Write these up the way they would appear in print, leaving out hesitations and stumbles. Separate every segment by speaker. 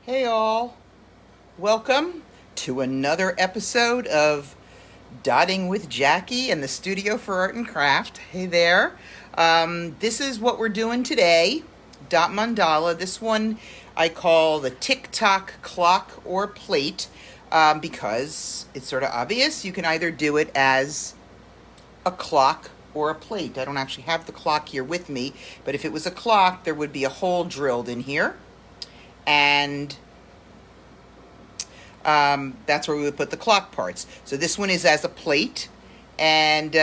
Speaker 1: Hey all, welcome to another episode of Dotting with Jacqui and the Studio for Art and Craft. Hey there. This is what we're doing today, Dot Mandala. This one I call the Tick Tock clock or plate because it's sort of obvious. You can either do it as a clock or a plate. I don't actually have the clock here with me, but if it was a clock, there would be a hole drilled in here. And that's where we would put the clock parts. So this one is as a plate, and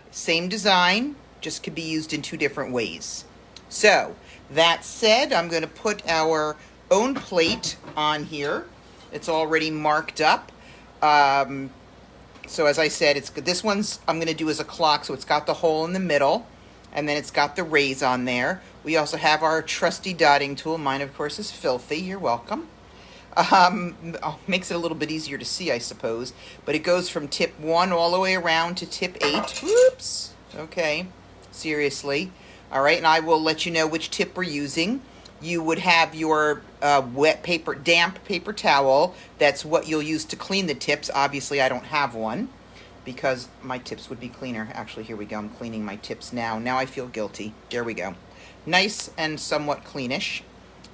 Speaker 1: same design, just could be used in two different ways. So that said, I'm going to put our own plate on here. It's already marked up. So as I said, this one's I'm going to do as a clock, so it's got the hole in the middle, and then it's got the rays on there. We also have our trusty dotting tool. Mine, of course, is filthy. You're welcome. Makes it a little bit easier to see, I suppose. But it goes from tip 1 all the way around to tip 8. Whoops. Okay. Seriously. All right, and I will let you know which tip we're using. You would have your damp paper towel. That's what you'll use to clean the tips. Obviously, I don't have one because my tips would be cleaner. Actually, here we go. I'm cleaning my tips now. Now I feel guilty. There we go. Nice and somewhat cleanish.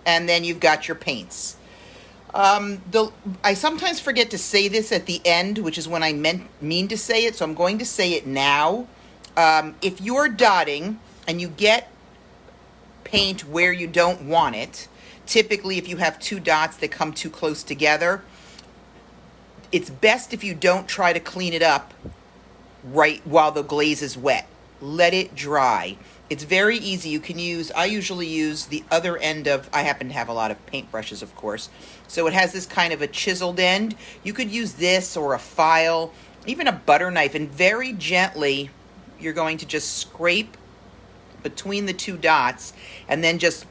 Speaker 1: And then you've got your paints. I sometimes forget to say this at the end, which is when I mean to say it, so I'm going to say it now. If you're dotting and you get paint where you don't want it, typically if you have two dots that come too close together, it's best if you don't try to clean it up right while the glaze is wet. Let it dry. It's very easy. I usually use the other end of, I happen to have a lot of paintbrushes, of course. So it has this kind of a chiseled end. You could use this or a file, even a butter knife, and very gently, you're going to just scrape between the two dots and then just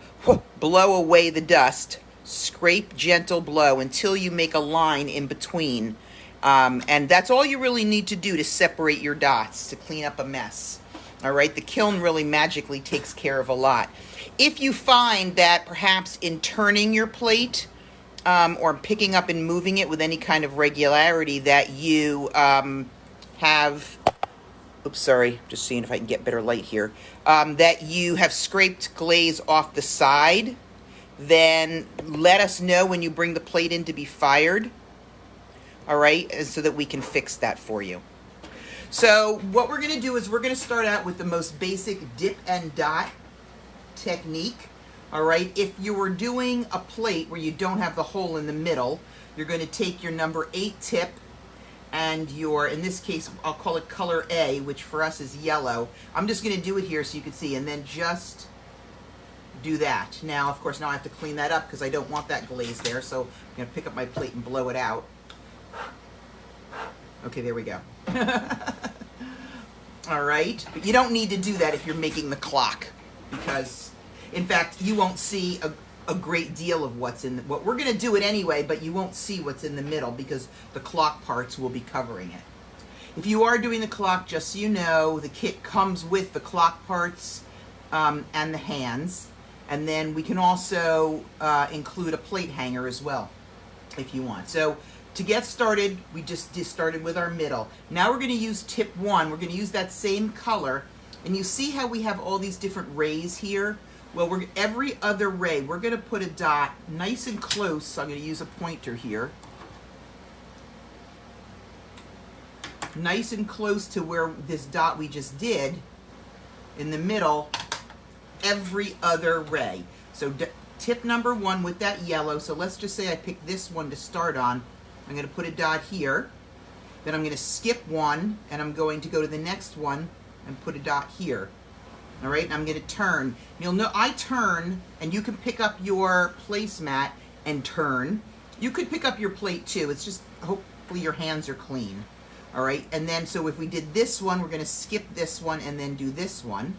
Speaker 1: blow away the dust. Scrape, gentle blow until you make a line in between. And that's all you really need to do to separate your dots, to clean up a mess. All right, the kiln really magically takes care of a lot. If you find that perhaps in turning your plate or picking up and moving it with any kind of regularity that you have, oops, sorry, just seeing if I can get better light here, that you have scraped glaze off the side, then let us know when you bring the plate in to be fired, all right, so that we can fix that for you. So what we're going to do is we're going to start out with the most basic dip and dot technique. All right, if you were doing a plate where you don't have the hole in the middle, you're going to take your number 8 tip and in this case, I'll call it color A, which for us is yellow. I'm just going to do it here so you can see, and then just do that. Now, of course, now I have to clean that up because I don't want that glaze there, so I'm going to pick up my plate and blow it out. Okay, there we go. All right, but you don't need to do that if you're making the clock, because in fact you won't see a great deal of what's in what we're going to do it anyway, but you won't see what's in the middle because the clock parts will be covering it. If you are doing the clock, just so you know, the kit comes with the clock parts and the hands, and then we can also include a plate hanger as well if you want. So to get started, we just started with our middle. Now we're going to use tip 1. We're going to use that same color. And you see how we have all these different rays here? Well, every other ray, we're going to put a dot nice and close. So I'm going to use a pointer here. Nice and close to where this dot we just did, in the middle, every other ray. So tip number 1 with that yellow. So let's just say I picked this one to start on. I'm going to put a dot here, then I'm going to skip one, and I'm going to go to the next one and put a dot here. All right, and I'm going to turn. You'll know I turn, and you can pick up your placemat and turn. You could pick up your plate too. It's just hopefully your hands are clean. All right, and then so if we did this one, we're going to skip this one and then do this one.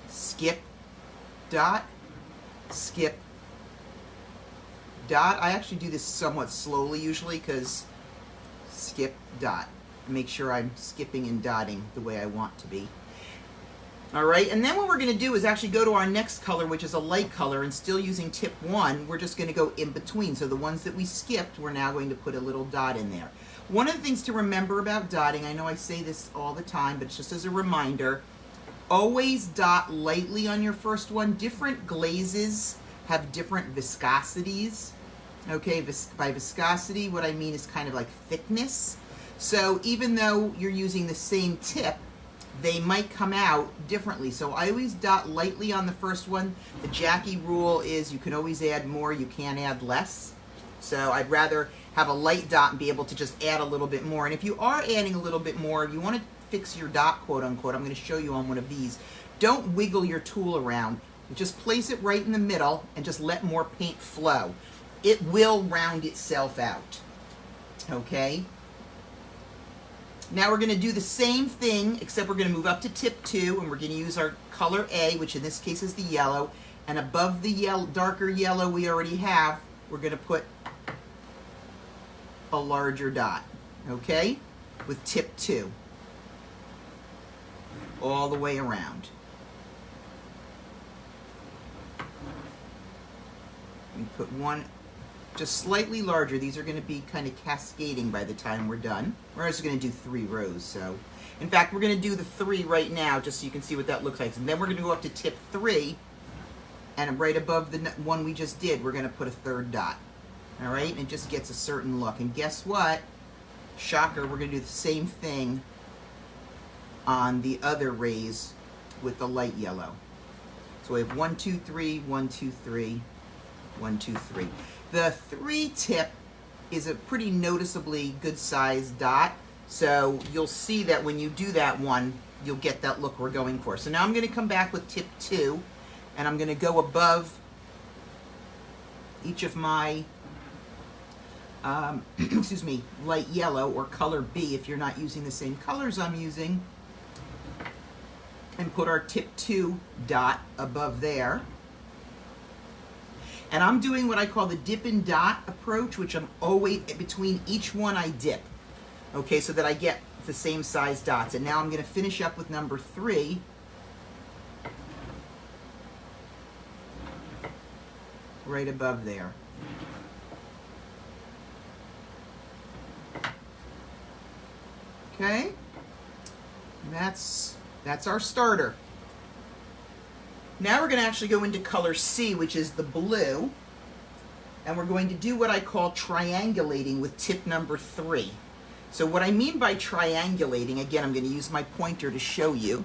Speaker 1: Skip, dot, skip, dot. I actually do this somewhat slowly usually because skip, dot. Make sure I'm skipping and dotting the way I want to be. All right, and then what we're going to do is actually go to our next color, which is a light color, and still using tip 1, we're just going to go in between. So the ones that we skipped, we're now going to put a little dot in there. One of the things to remember about dotting, I know I say this all the time, but it's just as a reminder, always dot lightly on your first one. Different glazes have different viscosities. Okay, by viscosity, what I mean is kind of like thickness. So even though you're using the same tip, they might come out differently. So I always dot lightly on the first one. The Jacqui rule is you can always add more, you can't add less. So I'd rather have a light dot and be able to just add a little bit more. And if you are adding a little bit more, if you want to fix your dot, quote unquote, I'm going to show you on one of these. Don't wiggle your tool around. Just place it right in the middle and just let more paint flow. It will round itself out. Okay? Now we're going to do the same thing, except we're going to move up to tip 2, and we're going to use our color A, which in this case is the yellow. And above the yellow, darker yellow we already have, we're going to put a larger dot, okay, with tip 2, all the way around. We put one just slightly larger. These are going to be kind of cascading by the time we're done. We're also going to do 3 rows. So, in fact, we're going to do the 3 right now, just so you can see what that looks like. And then we're going to go up to tip 3, and right above the one we just did, we're going to put a 3rd dot. All right, and it just gets a certain look. And guess what? Shocker, we're going to do the same thing on the other rays with the light yellow. So we have 1, 2, 3, 1, 2, 3, 1, 2, 3. The 3 tip is a pretty noticeably good sized dot. So you'll see that when you do that one, you'll get that look we're going for. So now I'm going to come back with tip 2, and I'm going to go above each of my excuse me, light yellow or color B if you're not using the same colors I'm using, and put our tip 2 dot above there. And I'm doing what I call the dip and dot approach, which I'm always between each one I dip. Okay, so that I get the same size dots. And now I'm going to finish up with number 3. Right above there. Okay, and that's our starter. Now we're going to actually go into color C, which is the blue, and we're going to do what I call triangulating with tip number 3. So what I mean by triangulating, again, I'm going to use my pointer to show you.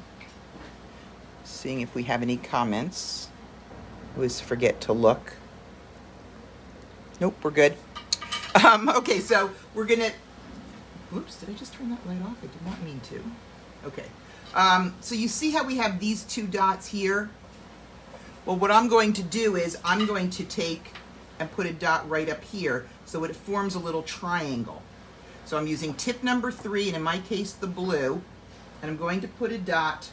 Speaker 1: Seeing if we have any comments. Always forget to look. Nope, we're good. Okay, so we're going to... Oops, did I just turn that light off? I did not mean to. Okay. So you see how we have these 2 dots here? Well, what I'm going to do is I'm going to take and put a dot right up here so it forms a little triangle. So I'm using tip number 3, and in my case the blue, and I'm going to put a dot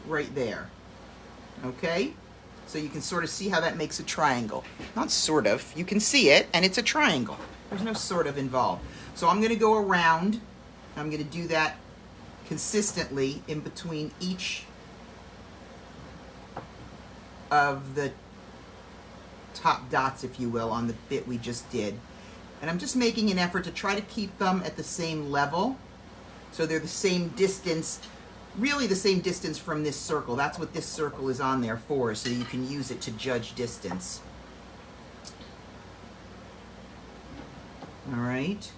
Speaker 1: right there. Okay? So you can sort of see how that makes a triangle. Not sort of. You can see it, and it's a triangle. There's no sort of involved. So I'm going to go around. I'm going to do that consistently in between each of the top dots, if you will, on the bit we just did. And I'm just making an effort to try to keep them at the same level. So they're the same distance, really the same distance from this circle. That's what this circle is on there for, so you can use it to judge distance. All right.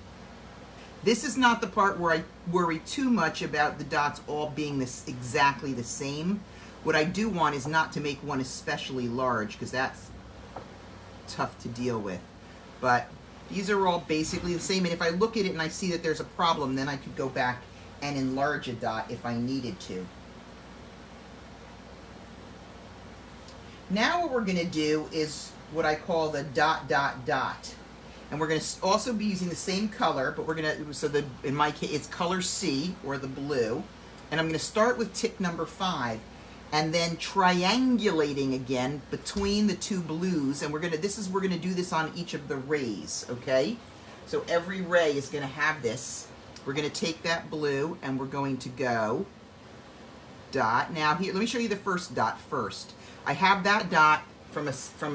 Speaker 1: This is not the part where I worry too much about the dots all being exactly the same. What I do want is not to make one especially large, because that's tough to deal with. But these are all basically the same, and if I look at it and I see that there's a problem, then I could go back and enlarge a dot if I needed to. Now what we're going to do is what I call the dot, dot, dot. And we're going to also be using the same color, but we're going to, so in my case, it's color C, or the blue. And I'm going to start with tip number 5, and then triangulating again between the 2 blues. And we're going to do this on each of the rays, okay? So every ray is going to have this. We're going to take that blue, and we're going to go dot. Now here, let me show you the first dot first. I have that dot from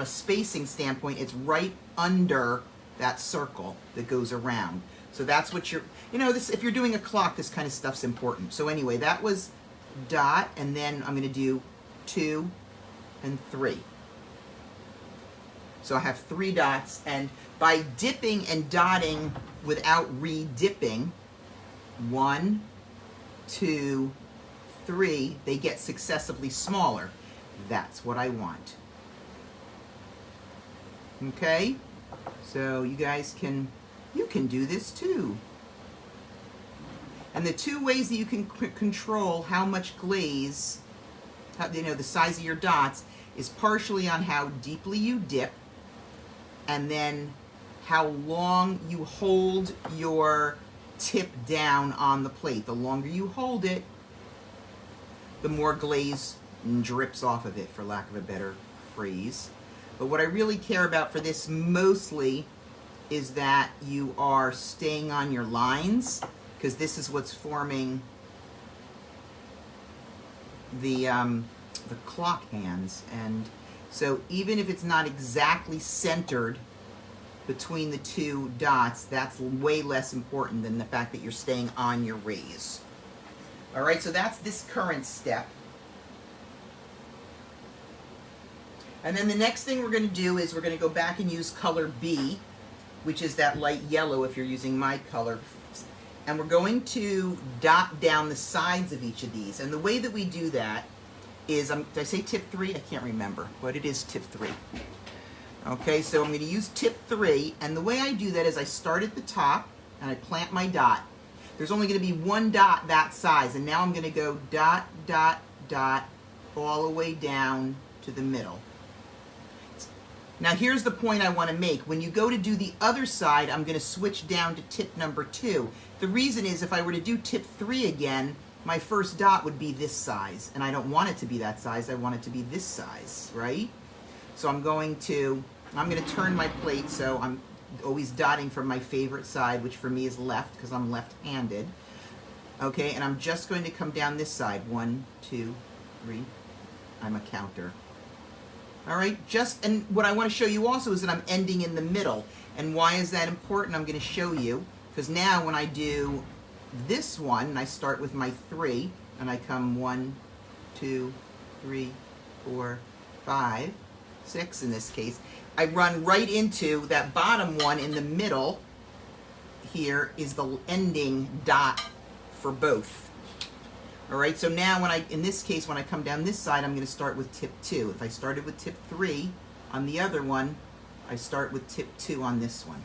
Speaker 1: a spacing standpoint, it's right under that circle that goes around. So that's what you're, you know, this, if you're doing a clock, this kind of stuff's important. So anyway, that was dot, and then I'm going to do 2 and 3. So I have 3 dots, and by dipping and dotting without re-dipping, 1, 2, 3, they get successively smaller. That's what I want. Okay? So you guys can do this too. And the 2 ways that you can control how much glaze, you know, the size of your dots, is partially on how deeply you dip, and then how long you hold your tip down on the plate. The longer you hold it, the more glaze drips off of it, for lack of a better phrase. But what I really care about for this mostly is that you are staying on your lines, because this is what's forming the clock hands. And so even if it's not exactly centered between the 2 dots, that's way less important than the fact that you're staying on your raise. All right, so that's this current step. And then the next thing we're going to do is we're going to go back and use color B, which is that light yellow if you're using my color. And we're going to dot down the sides of each of these. And the way that we do that is, did I say tip 3? I can't remember, but it is tip 3. Okay, so I'm going to use tip 3, and the way I do that is I start at the top and I plant my dot. There's only going to be 1 dot that size, and now I'm going to go dot, dot, dot, all the way down to the middle. Now here's the point I want to make. When you go to do the other side, I'm going to switch down to tip number 2. The reason is if I were to do tip 3 again, my first dot would be this size, and I don't want it to be that size, I want it to be this size, right? So I'm going to turn my plate so I'm always dotting from my favorite side, which for me is left because I'm left-handed. Okay, and I'm just going to come down this side. 1, 2, 3. I'm a counter. All right, and what I want to show you also is that I'm ending in the middle. And why is that important? I'm going to show you, because now when I do this one, and I start with my 3, and I come 1, 2, 3, 4, 5, 6 in this case, I run right into that bottom one in the middle. Here is the ending dot for both. All right, so now in this case, when I come down this side, I'm going to start with tip 2. If I started with tip 3 on the other one, I start with tip 2 on this one.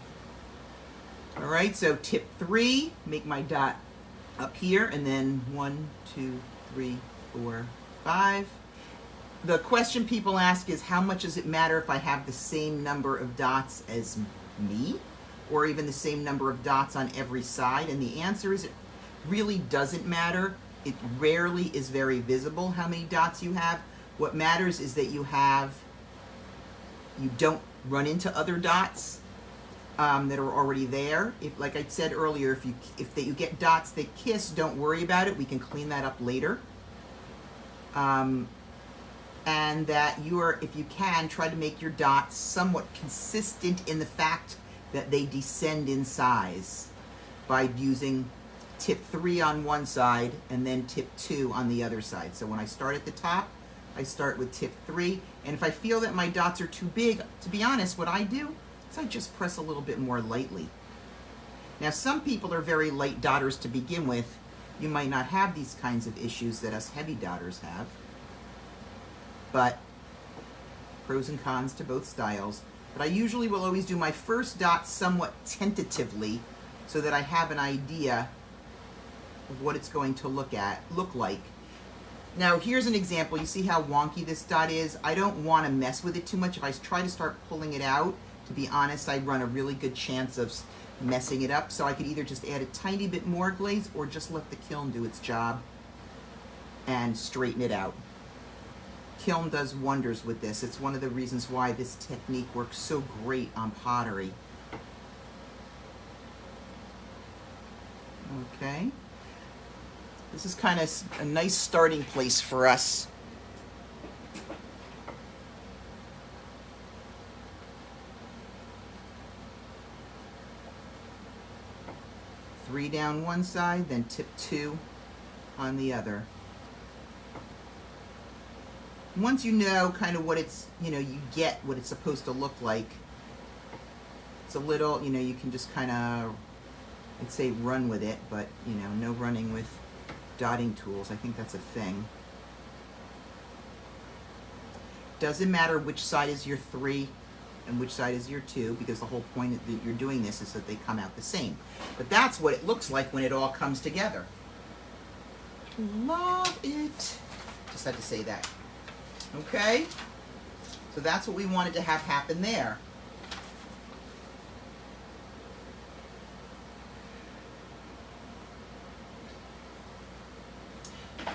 Speaker 1: All right, so tip 3, make my dot up here, and then 1, 2, 3, 4, 5. The question people ask is, how much does it matter if I have the same number of dots as me, or even the same number of dots on every side? And the answer is, it really doesn't matter. It rarely is very visible how many dots you have. What matters is that you don't run into other dots that are already there. If, like I said earlier, if you get dots that kiss, don't worry about it. We can clean that up later. And that if you can, try to make your dots somewhat consistent in the fact that they descend in size by using tip 3 on one side and then tip 2 on the other side. So when I start at the top, I start with tip 3, and if I feel that my dots are too big, to be honest, what I do is I just press a little bit more lightly. Now some people are very light dotters to begin with. You might not have these kinds of issues that us heavy dotters have, but pros and cons to both styles. But I usually will always do my first dot somewhat tentatively so that I have an idea of what it's going to look like. Now here's an example. You see how wonky this dot is? I don't want to mess with it too much. If I try to start pulling it out, to be honest, I run a really good chance of messing it up. So I could either just add a tiny bit more glaze or just let the kiln do its job and straighten it out. Kiln does wonders with this. It's one of the reasons why this technique works so great on pottery. Okay. This is kind of a nice starting place for us. Three down one side, then tip 2 on the other. Once you know kind of what it's, you get what it's supposed to look like, it's a little, you can just kind of, I'd say run with it, but, no running with dotting tools. I think that's a thing. Doesn't matter which side is your 3 and which side is your 2, because the whole point that you're doing this is that they come out the same. But that's what it looks like when it all comes together. Love it. Just had to say that. Okay? So that's what we wanted to have happen there.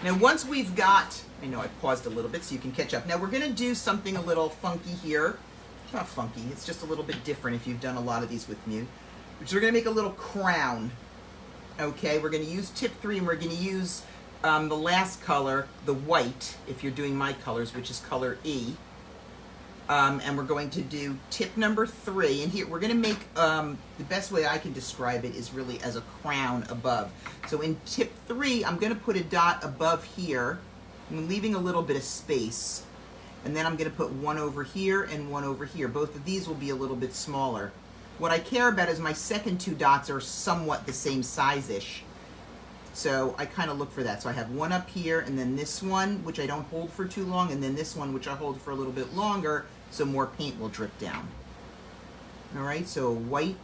Speaker 1: Now once we've got, I know I paused a little bit so you can catch up. Now we're going to do something a little funky here. It's not funky, it's just a little bit different if you've done a lot of these with me. Which we're going to make a little crown. Okay, we're going to use tip 3 and we're going to use the last color, the white, if you're doing my colors, which is color E. And we're going to do tip number 3. And here we're going to make, the best way I can describe it is really as a crown above. So in tip 3, I'm going to put a dot above here. I'm leaving a little bit of space. And then I'm going to put one over here and one over here. Both of these will be a little bit smaller. What I care about is my second 2 dots are somewhat the same size-ish. So I kind of look for that. So I have one up here, and then this one, which I don't hold for too long, and then this one, which I hold for a little bit longer, so more paint will drip down. All right, so white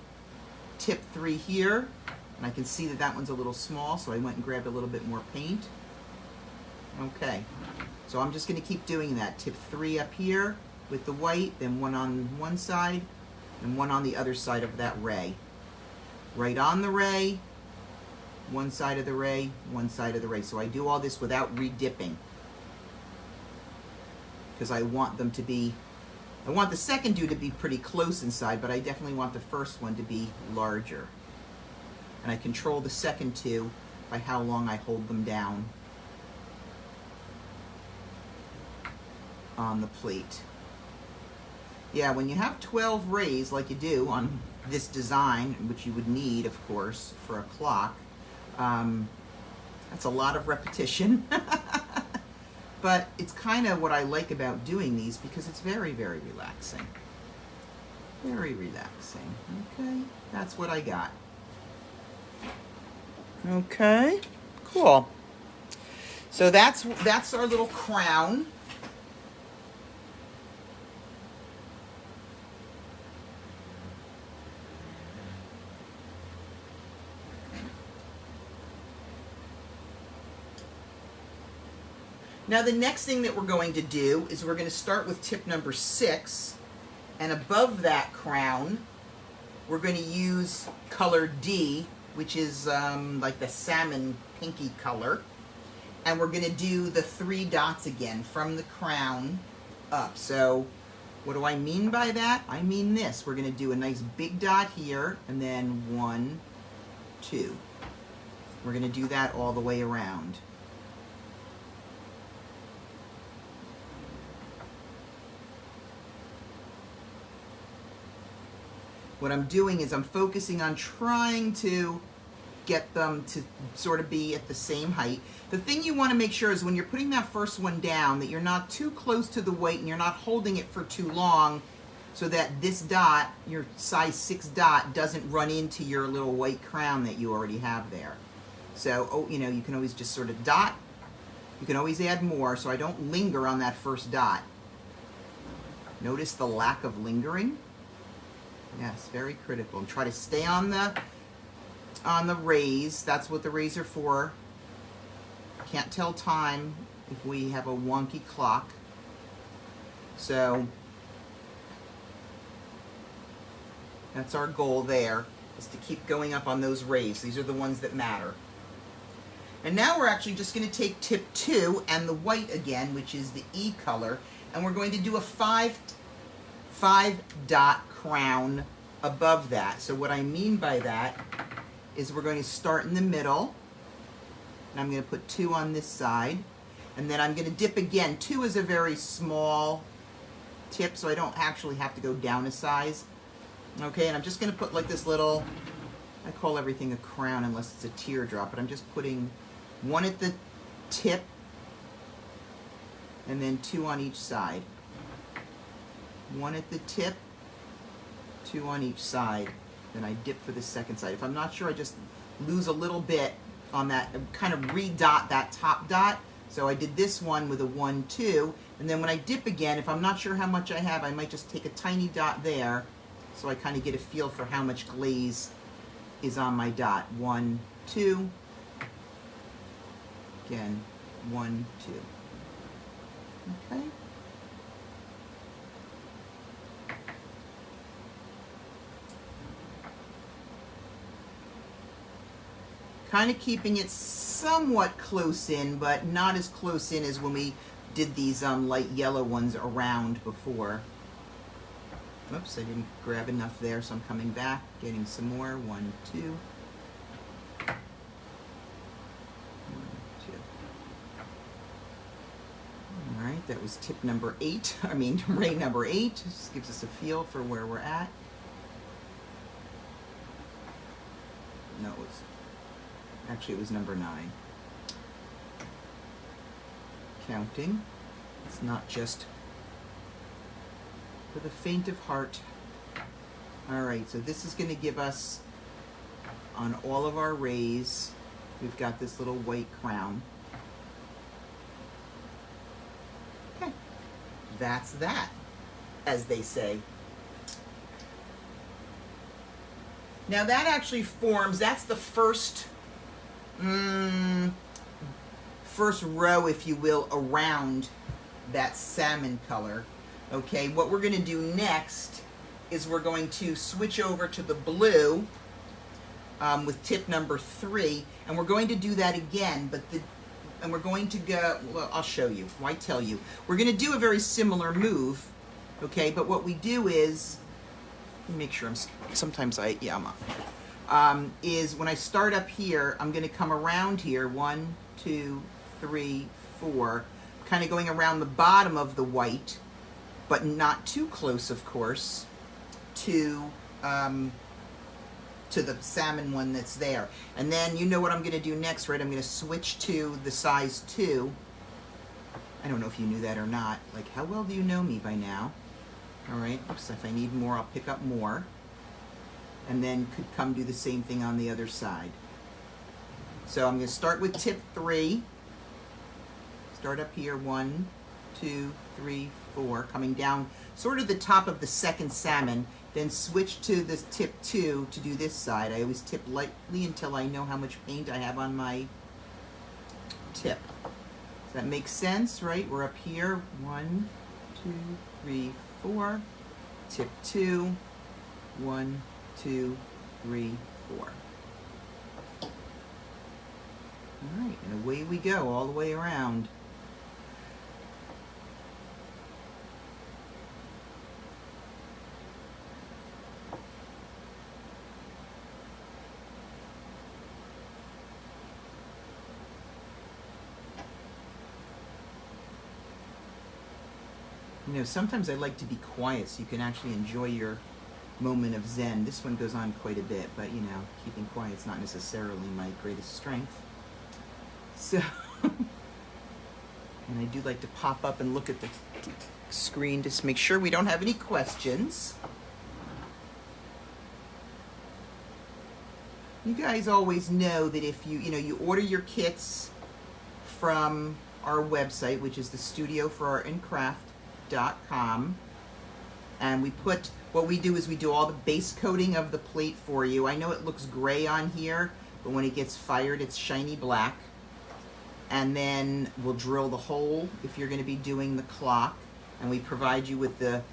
Speaker 1: tip 3 here, and I can see that that one's a little small, so I went and grabbed a little bit more paint. Okay, so I'm just going to keep doing that. Tip 3 up here with the white, then one on one side, and one on the other side of that ray. Right on the ray, one side of the ray, one side of the ray. So I do all this without re-dipping, because I want them to be, I want the second 2 to be pretty close inside, but I definitely want the first one to be larger. And I control the second 2 by how long I hold them down on the plate. Yeah, when you have 12 rays like you do on this design, which you would need, of course, for a clock, that's a lot of repetition. But it's kind of what I like about doing these, because it's very, very relaxing. Very relaxing. Okay, that's what I got. Okay, cool. So that's our little crown. Now the next thing that we're going to do is we're going to start with tip number 6, and above that crown we're going to use color D, which is like the salmon pinky color, and we're going to do the 3 dots again from the crown up. So what do I mean by that? I mean this. We're going to do a nice big dot here, and then 1, 2. We're going to do that all the way around. What I'm doing is I'm focusing on trying to get them to sort of be at the same height. The thing you want to make sure is when you're putting that first one down that you're not too close to the white and you're not holding it for too long, so that this dot, your size 6 dot, doesn't run into your little white crown that you already have there. So, you know, you can always just sort of dot. You can always add more, so I don't linger on that first dot. Notice the lack of lingering? Yes, very critical. And try to stay on the rays. That's what the rays are for. Can't tell time if we have a wonky clock. So that's our goal there, is to keep going up on those rays. These are the ones that matter. And now we're actually just going to take tip 2 and the white again, which is the E color, and we're going to do a 5 dot crown above that. So what I mean by that is we're going to start in the middle, and I'm going to put 2 on this side, and then I'm going to dip again. 2 is a very small tip, so I don't actually have to go down a size. Okay, and I'm just going to put like this little, I call everything a crown unless it's a teardrop, but I'm just putting 1 at the tip and then 2 on each side. 1 at the tip, 2 on each side. Then I dip for the second side. If I'm not sure, I just lose a little bit on that, kind of re-dot that top dot. So I did this one with a 1, 2, and then when I dip again, if I'm not sure how much I have, I might just take a tiny dot there, so I kind of get a feel for how much glaze is on my dot. 1, 2, again, 1, 2. Okay. Kind of keeping it somewhat close in, but not as close in as when we did these light yellow ones around before. Oops, I didn't grab enough there, so I'm coming back, getting some more. 1, 2. 1, 2. All right, that was tip number 8. I mean, ray number 8. Just gives us a feel for where we're at. No, actually it was number 9. Counting. It's not just for the faint of heart. All right, so this is going to give us, on all of our rays, we've got this little white crown. Okay, that's that, as they say. Now that actually forms, that's the first first row, if you will, around that salmon color. Okay, what we're going to do next is we're going to switch over to the blue with tip number 3, and we're going to do that again, and we're going to go, well, I'll show you, why tell you. We're going to do a very similar move, okay, but what we do is, let me make sure I'm on. Is when I start up here, I'm going to come around here, 1, 2, 3, 4, kind of going around the bottom of the white, but not too close, of course, to the salmon one that's there. And then you know what I'm going to do next, right? I'm going to switch to the size 2. I don't know if you knew that or not. Like, how well do you know me by now? All right, oops, if I need more, I'll pick up more. And then could come do the same thing on the other side. So I'm going to start with tip 3. Start up here, 1, 2, 3, 4, coming down sort of the top of the second salmon, then switch to this tip 2 to do this side. I always tip lightly until I know how much paint I have on my tip. Does that make sense, right? We're up here, 1, 2, 3, 4, tip 2, 1, 2, 3, 4. All right, and away we go all the way around. You know, sometimes I like to be quiet so you can actually enjoy your moment of zen. This one goes on quite a bit, but you know, keeping quiet is not necessarily my greatest strength. So, and I do like to pop up and look at the screen just to make sure we don't have any questions. You guys always know that if you order your kits from our website, which is the studioforartandcraft.com, and what we do is we do all the base coating of the plate for you. I know it looks gray on here, but when it gets fired, it's shiny black. And then we'll drill the hole if you're going to be doing the clock, and we provide you with the,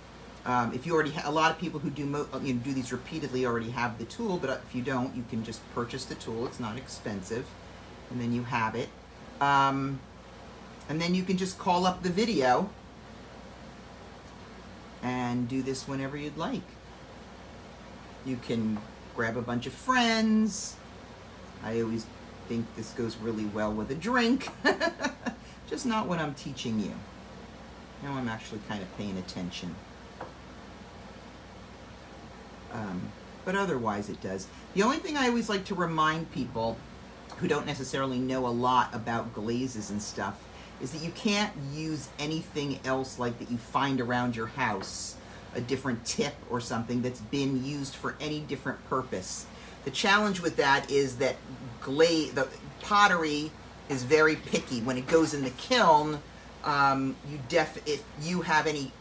Speaker 1: if you already a lot of people who do these repeatedly already have the tool, but if you don't, you can just purchase the tool. It's not expensive, and then you have it. And then you can just call up the video and do this whenever you'd like. You can grab a bunch of friends. I always think this goes really well with a drink. Just not when I'm teaching you. Now I'm actually kind of paying attention. But otherwise it does. The only thing I always like to remind people who don't necessarily know a lot about glazes and stuff is that you can't use anything else like that you find around your house, a different tip or something that's been used for any different purpose. The challenge with that is that the pottery is very picky. When it goes in the kiln, if you have anything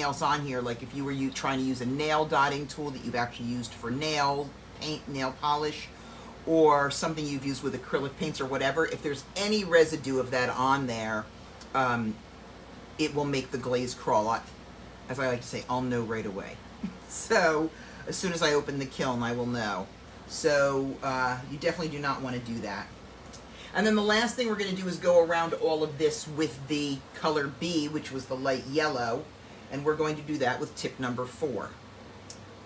Speaker 1: else on here, like if you were trying to use a nail dotting tool that you've actually used for nail paint, nail polish, or something you've used with acrylic paints or whatever, if there's any residue of that on there, it will make the glaze crawl. As I like to say, I'll know right away. So as soon as I open the kiln, I will know. So you definitely do not want to do that. And then the last thing we're going to do is go around all of this with the color B, which was the light yellow, and we're going to do that with tip number 4.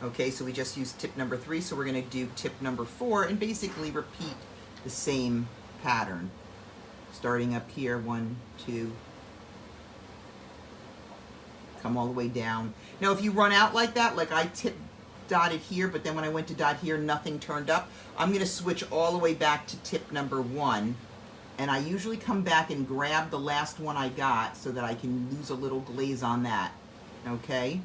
Speaker 1: Okay, so we just used tip number 3, so we're going to do tip number 4 and basically repeat the same pattern. Starting up here, 1, 2, come all the way down. Now if you run out like that, like I dotted here, but then when I went to dot here, nothing turned up, I'm going to switch all the way back to tip number 1, and I usually come back and grab the last one I got so that I can lose a little glaze on that. Okay?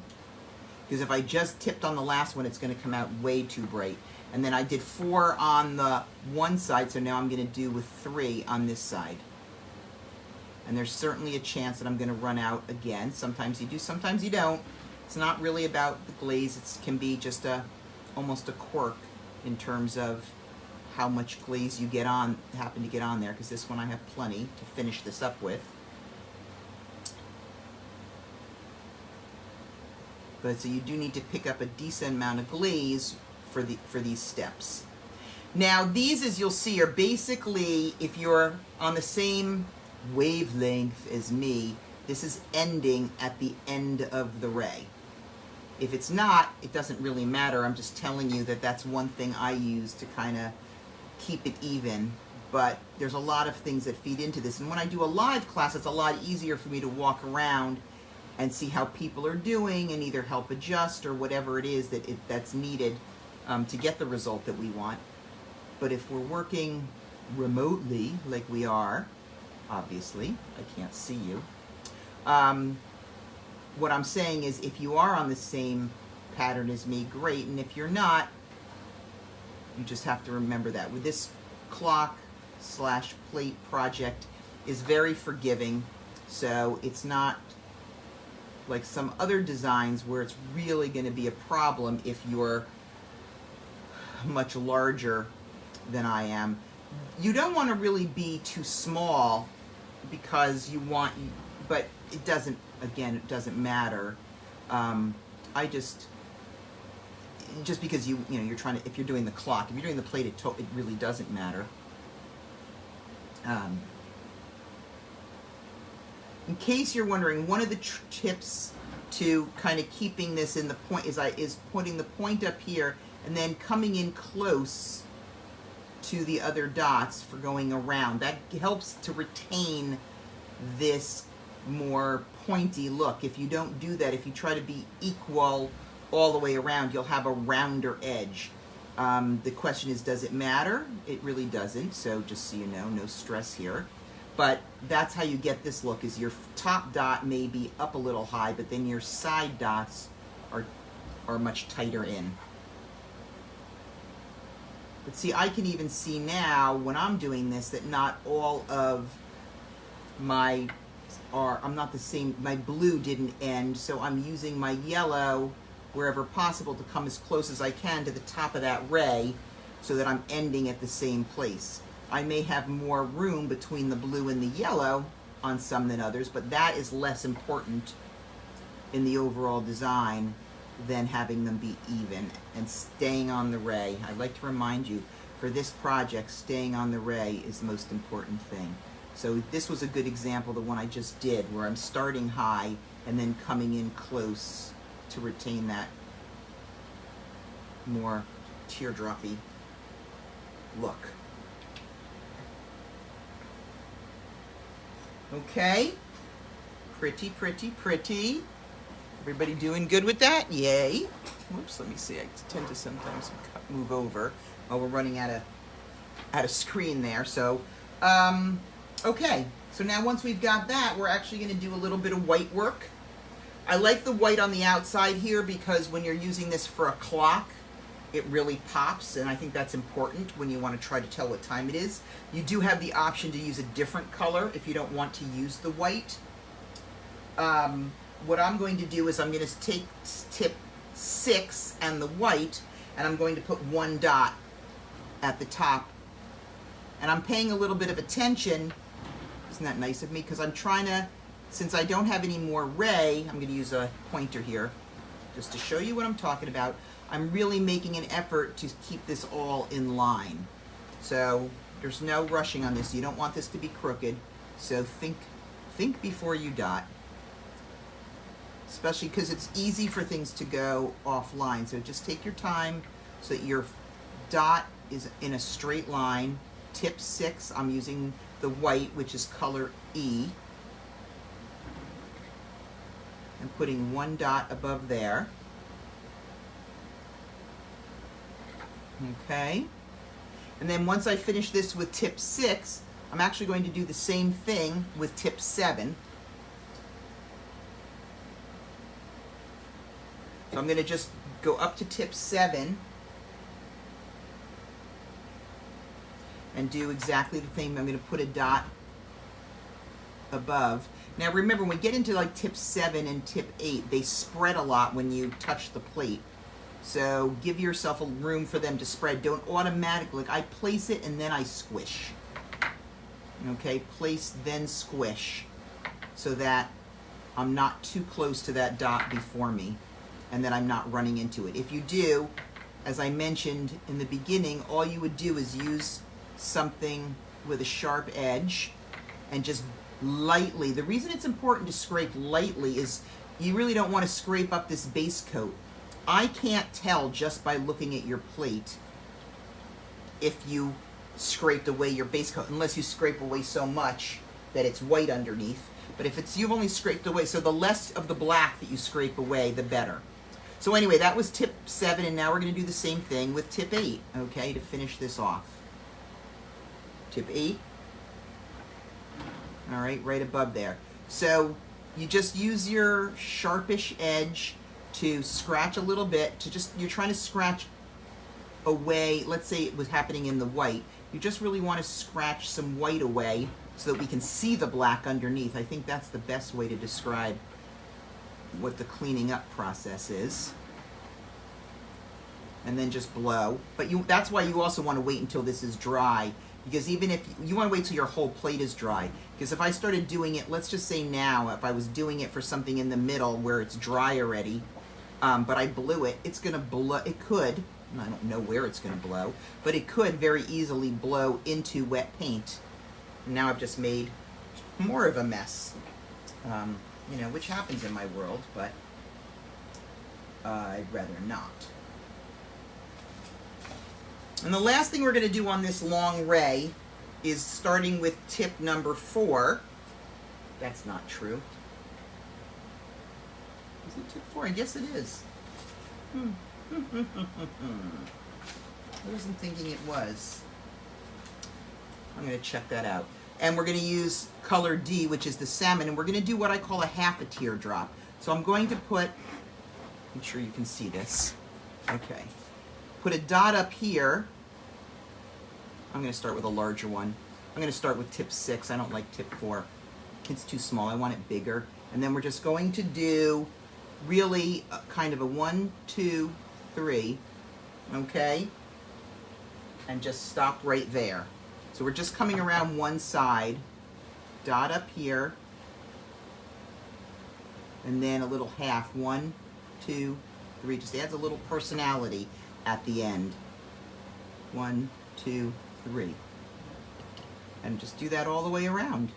Speaker 1: Because if I just tipped on the last one, it's going to come out way too bright. And then I did 4 on the one side, so now I'm going to do with 3 on this side. And there's certainly a chance that I'm going to run out again. Sometimes you do, sometimes you don't. It's not really about the glaze. It can be just almost a quirk in terms of how much glaze you happen to get on there, because this one I have plenty to finish this up with. But so you do need to pick up a decent amount of glaze for these steps. Now these, as you'll see, are basically, if you're on the same wavelength as me, this is ending at the end of the ray. If it's not, it doesn't really matter. I'm just telling you that that's one thing I use to kind of keep it even. But there's a lot of things that feed into this. And when I do a live class, it's a lot easier for me to walk around and see how people are doing and either help adjust or whatever it is that's needed to get the result that we want. But if we're working remotely, like we are, obviously, I can't see you. What I'm saying is, if you are on the same pattern as me, great. And if you're not, you just have to remember that. With this clock/plate project is very forgiving, so it's not like some other designs where it's really going to be a problem if you're much larger than I am. You don't want to really be too small because you want, but it doesn't, again, it doesn't matter. Just because you're trying to, if you're doing the clock, if you're doing the plate, it really doesn't matter. In case you're wondering, one of the tips to kind of keeping this in the point is putting the point up here and then coming in close to the other dots for going around. That helps to retain this more pointy look. If you don't do that, if you try to be equal all the way around, you'll have a rounder edge. The question is, does it matter? It really doesn't, so just so you know, no stress here. But that's how you get this look, is your top dot may be up a little high, but then your side dots are much tighter in. But see, I can even see now when I'm doing this that not all of I'm not the same, my blue didn't end, so I'm using my yellow wherever possible to come as close as I can to the top of that ray so that I'm ending at the same place. I may have more room between the blue and the yellow on some than others, but that is less important in the overall design than having them be even and staying on the ray. I'd like to remind you, for this project, staying on the ray is the most important thing. So this was a good example, the one I just did, where I'm starting high and then coming in close to retain that more teardroppy look. Okay. Pretty, pretty, pretty. Everybody doing good with that? Yay. Whoops, let me see. I tend to sometimes move over while we're running out of screen there. So, okay. So now once we've got that, we're actually going to do a little bit of white work. I like the white on the outside here because when you're using this for a clock, it really pops, and I think that's important when you want to try to tell what time it is. You do have the option to use a different color if you don't want to use the white. What I'm going to do is I'm going to take tip 6 and the white, and I'm going to put one dot at the top. And I'm paying a little bit of attention. Isn't that nice of me? Because I'm trying to, since I don't have any more ray, I'm going to use a pointer here just to show you what I'm talking about. I'm really making an effort to keep this all in line. So there's no rushing on this. You don't want this to be crooked. So think before you dot. Especially because it's easy for things to go offline. So just take your time so that your dot is in a straight line. Tip 6, I'm using the white, which is color E. I'm putting one dot above there. Okay. And then once I finish this with tip 6, I'm actually going to do the same thing with tip 7. So I'm going to just go up to tip 7 and do exactly the same. I'm going to put a dot above. Now remember, when we get into like tip 7 and tip 8, they spread a lot when you touch the plate. So give yourself a room for them to spread. Don't automatically, like I place it and then I squish. Okay, place then squish so that I'm not too close to that dot before me and that I'm not running into it. If you do, as I mentioned in the beginning, all you would do is use something with a sharp edge and just lightly. The reason it's important to scrape lightly is you really don't want to scrape up this base coat. I can't tell just by looking at your plate if you scraped away your base coat, unless you scrape away so much that it's white underneath. But if it's you've only scraped away, so the less of the black that you scrape away, the better. So anyway, that was tip 7, and now we're going to do the same thing with tip 8, okay, to finish this off. Tip 8. All right, right above there. So you just use your sharpish edge to scratch a little bit, to just, you're trying to scratch away, let's say it was happening in the white. You just really want to scratch some white away so that we can see the black underneath. I think that's the best way to describe what the cleaning up process is. And then just blow. But that's why you also want to wait until this is dry, because even if you want to wait till your whole plate is dry, because if I started doing it, let's just say now, if I was doing it for something in the middle where it's dry already, but I blew it, it's going to blow, it could, I don't know where it's going to blow, but it could very easily blow into wet paint. Now I've just made more of a mess, you know, which happens in my world, but I'd rather not. And the last thing we're going to do on this long ray is starting with tip number 4. That's not true. Is it tip 4? I guess it is. I wasn't thinking it was. I'm going to check that out. And we're going to use color D, which is the salmon, and we're going to do what I call a half a teardrop. So I'm going to put, make sure you can see this. Okay. Put a dot up here. I'm going to start with a larger one. I'm going to start with tip 6. I don't like tip 4. It's too small. I want it bigger. And then we're just going to do really kind of a 1, 2, 3. Okay? And just stop right there. So we're just coming around one side. Dot up here. And then a little half. 1, 2, 3. Just adds a little personality at the end. 1, 2, 3. And just do that all the way around.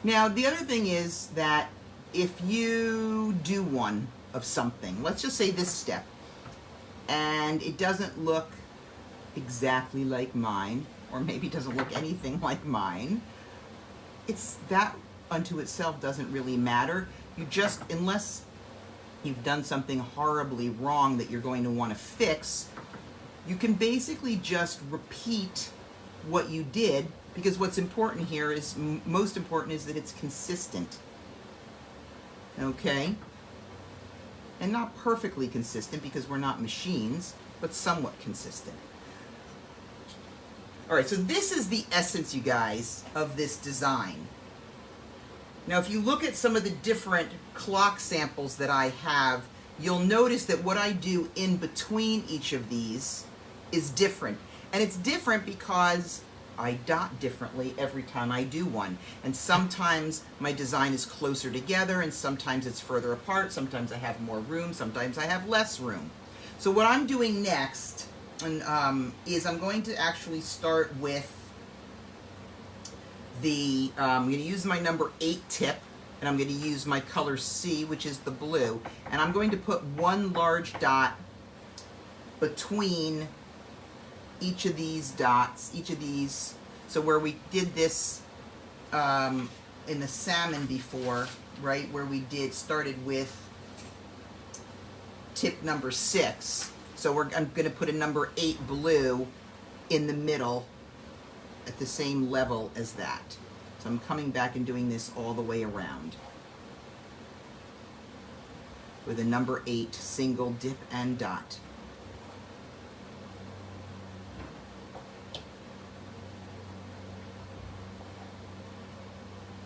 Speaker 1: Now, the other thing is that if you do one of something, let's just say this step, and it doesn't look exactly like mine, or maybe doesn't look anything like mine. It's that unto itself doesn't really matter. You just, unless you've done something horribly wrong that you're going to want to fix, you can basically just repeat what you did, because what's important here is, most important is that it's consistent. Okay? And not perfectly consistent because we're not machines, but somewhat consistent. All right, so this is the essence, you guys, of this design. Now, if you look at some of the different clock samples that I have, you'll notice that what I do in between each of these is different. And it's different because I dot differently every time I do one. And sometimes my design is closer together, and sometimes it's further apart. Sometimes I have more room, sometimes I have less room. So what I'm doing next is I'm going to actually start with I'm going to use my number 8 tip, and I'm going to use my color C, which is the blue, and I'm going to put one large dot between each of these dots, so where we did this in the salmon before, right, where we started with tip number 6. So I'm going to put a number 8 blue in the middle at the same level as that. So I'm coming back and doing this all the way around with a number 8 single dip and dot.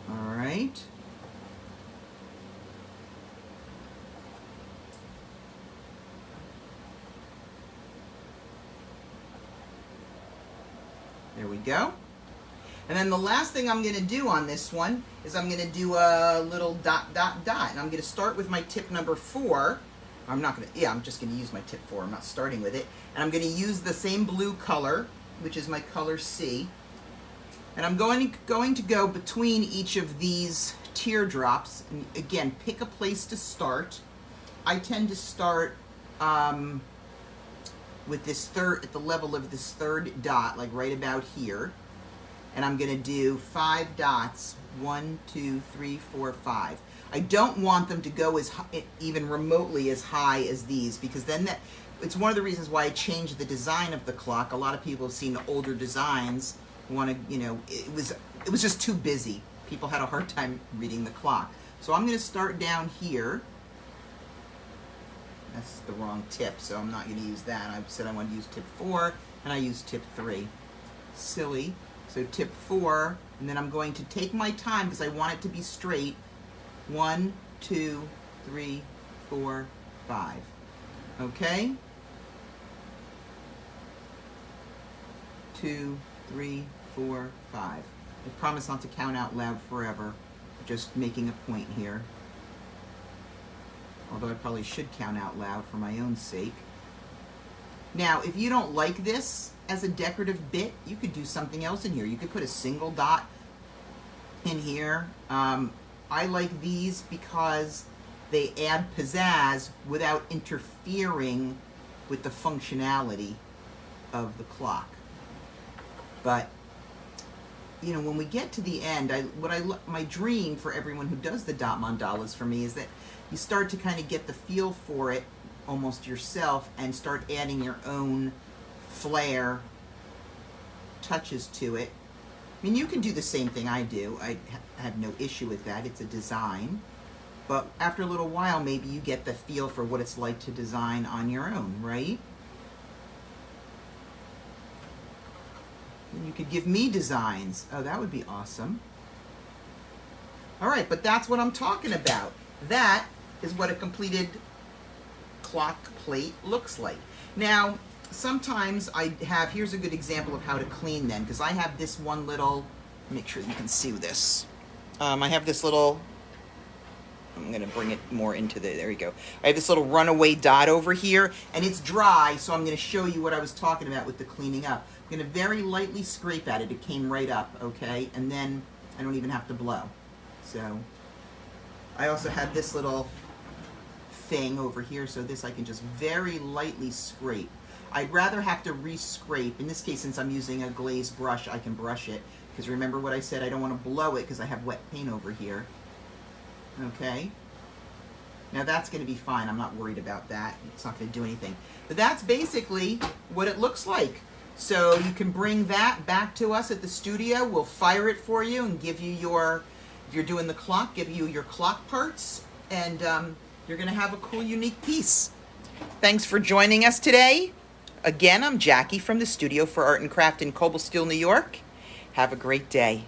Speaker 1: All right. There we go. And then the last thing I'm going to do on this one is I'm going to do a little dot, dot, dot. And I'm going to start with my tip number 4. I'm just going to use my tip 4. I'm not starting with it. And I'm going to use the same blue color, which is my color C. And I'm going to go between each of these teardrops. And again, pick a place to start. I tend to start with this at the level of this third dot, like right about here. And I'm going to do 5 dots. 1, 2, 3, 4, 5. I don't want them to go as high, even remotely as high as these, because then it's one of the reasons why I changed the design of the clock. A lot of people have seen older designs, it was just too busy. People had a hard time reading the clock. So I'm going to start down here. That's the wrong tip, so I'm not going to use that. I said I wanted to use tip 4, and I used tip 3. Silly. So tip 4, and then I'm going to take my time because I want it to be straight. 1, 2, 3, 4, 5. Okay? 2, 3, 4, 5. I promise not to count out loud forever. Just making a point here. Although I probably should count out loud for my own sake. Now, if you don't like this as a decorative bit, you could do something else in here. You could put a single dot in here. I like these because they add pizzazz without interfering with the functionality of the clock. But, when we get to the end, my dream for everyone who does the dot mandalas for me is that you start to kind of get the feel for it almost yourself and start adding your own flair touches to it. I mean, you can do the same thing I do. I have no issue with that. It's a design. But after a little while, maybe you get the feel for what it's like to design on your own, right? And you could give me designs. Oh, that would be awesome. All right, but that's what I'm talking about. That is what a completed clock plate looks like. Now, sometimes here's a good example of how to clean them, because I have this one little, make sure you can see this. I have this little, I'm going to bring it more into there you go. I have this little runaway dot over here, and it's dry, so I'm going to show you what I was talking about with the cleaning up. I'm going to very lightly scrape at it. It came right up, okay? And then I don't even have to blow. So I also have this little thing over here, so this I can just very lightly scrape. I'd rather have to re-scrape. In this case, since I'm using a glazed brush, I can brush it. Because remember what I said, I don't want to blow it because I have wet paint over here. Okay. Now that's going to be fine. I'm not worried about that. It's not going to do anything. But that's basically what it looks like. So you can bring that back to us at the studio. We'll fire it for you and give you your, if you're doing the clock, give you your clock parts. And you're going to have a cool, unique piece. Thanks for joining us today. Again, I'm Jacqui from the Studio for Art and Craft in Cobblesteel, New York. Have a great day.